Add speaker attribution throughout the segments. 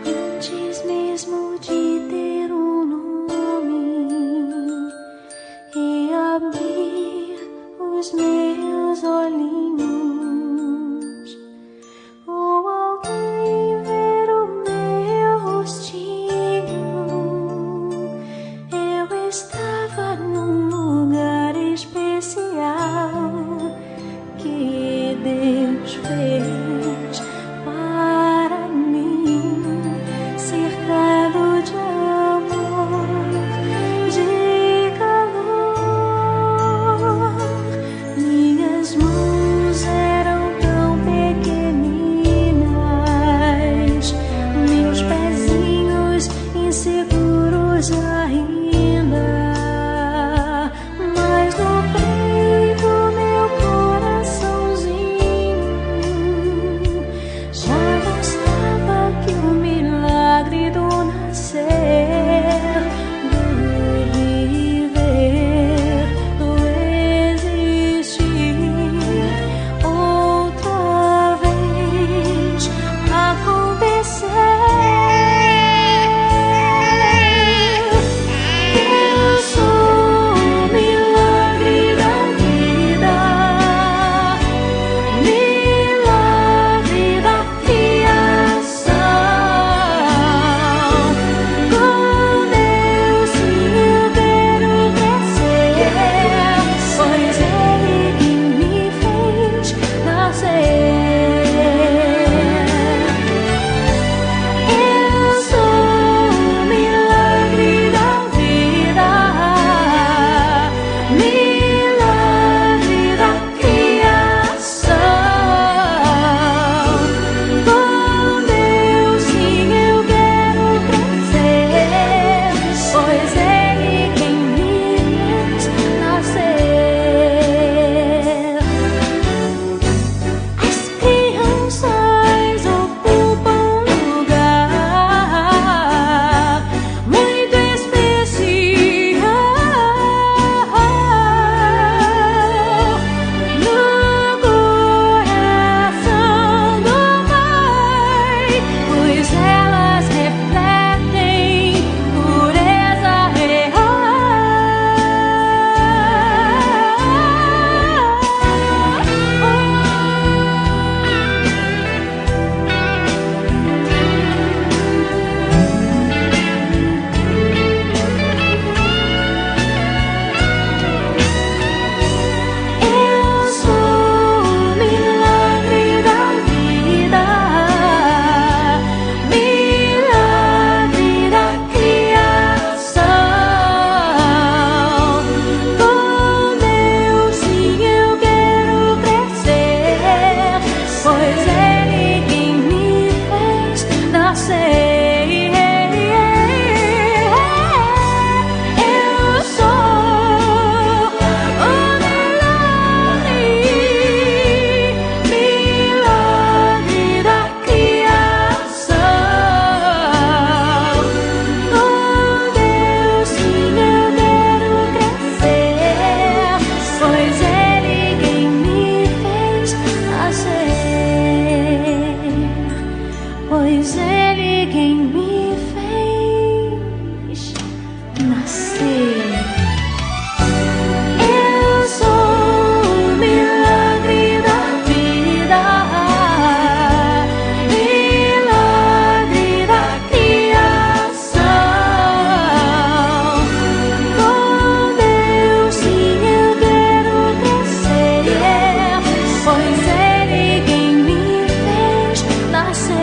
Speaker 1: Antes mesmo de ter um nome e abrir os meus olhinhos, ou alguém ver o meu rostinho, eu estava num lugar especial que Deus fez para mim, cercado de amor, de calor. Minhas mãos eram tão pequeninas, meus pezinhos inseguros ainda, mas no peito meu coraçãozinho já mostrava que o milagre do nascer, do viver, do existir outra vez acontecer. Eu sou o milagre da vida, milagre da criação. Com Deus sim eu quero crescer, pois Ele quem me fez nascer. Eu sou o milagre da vida, milagre da criação. Com Deus sim eu quero crescer, pois Ele quem me fez nascer. As crianças ocupam um lugar muito especial no coração do Pai, pois elas refletem pureza real. Eu sou o milagre da vida, milagre da criação. Com Deus sim eu quero crescer, pois Ele quem me fez nascer. Eu sou o milagre, milagre da criação. Com Deus sim eu quero crescer, pois Ele quem me fez nascer, pois Ele quem me fez nascer. Eu sou o milagre da vida, milagre da criação. Com Deus sim eu quero crescer, pois Ele quem me fez nascer.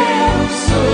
Speaker 1: Eu sou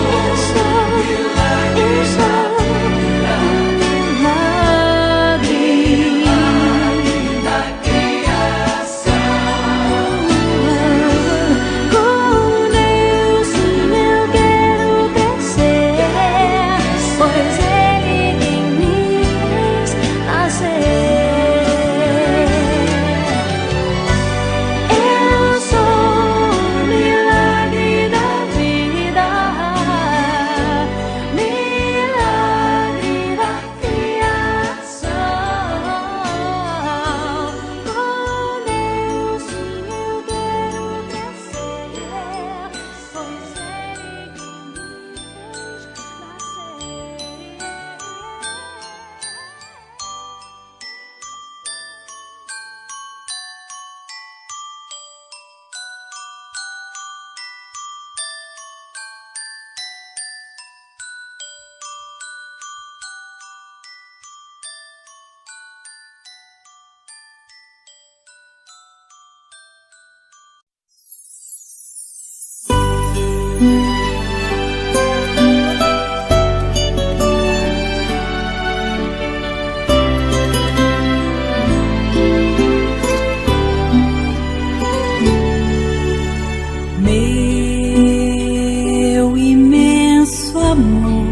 Speaker 1: amor,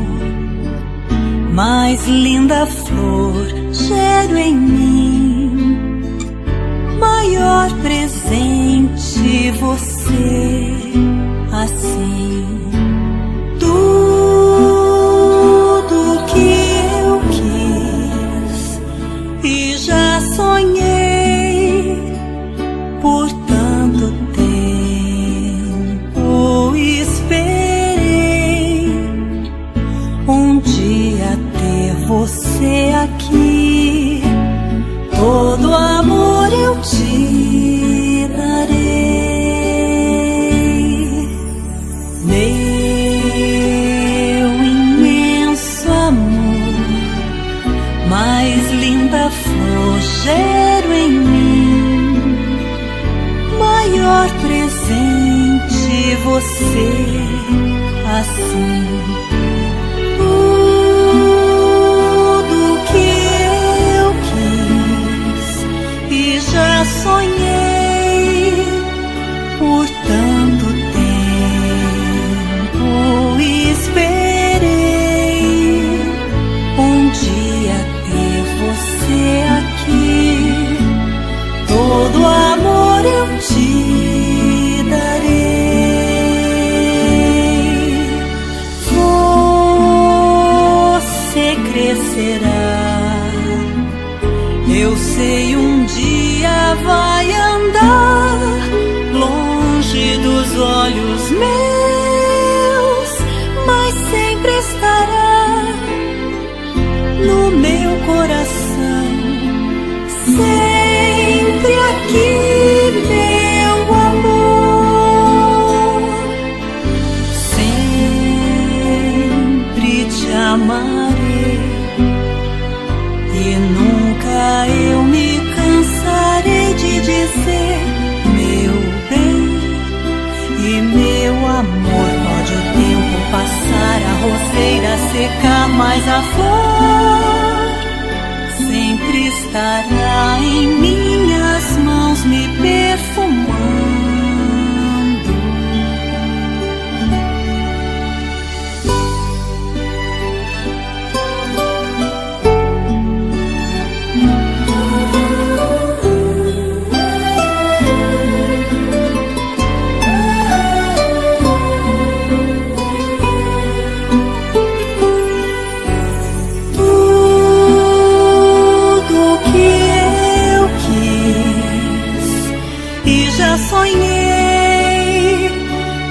Speaker 1: mais linda flor gero em mim, maior presente você, assim. Tudo que eu quis e já sonhei por tanto tempo, esperei um dia ter você aqui. Todo amor eu te darei. Meu imenso amor, mais linda flor gero em mim, maior presente você, assim. Tudo que eu quis e já sonhei por tanto tempo, esperei um dia ter você aqui. Todo amor eu te darei. Você crescerá, eu sei, um dia vai andar longe dos olhos meus, mas sempre estará no meu coração, sempre aqui, meu amor. Sempre te amarei e nunca eu me cansarei de dizer, meu bem e meu amor. Pode o tempo passar, a roseira secar, mas a flor sempre estará em minhas mãos me perfumando. Sonhei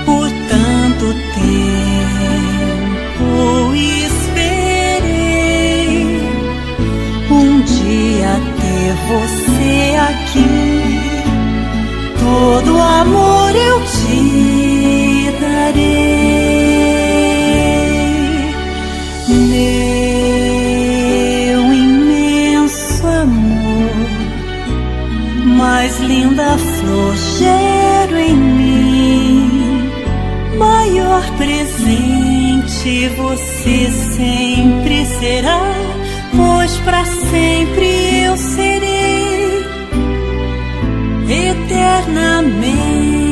Speaker 1: por tanto tempo, esperei um dia ter você aqui. Todo amor eu te darei. Meu imenso amor, mais linda flor gero em mim, maior presente você sempre será, pois pra sempre eu serei eternamente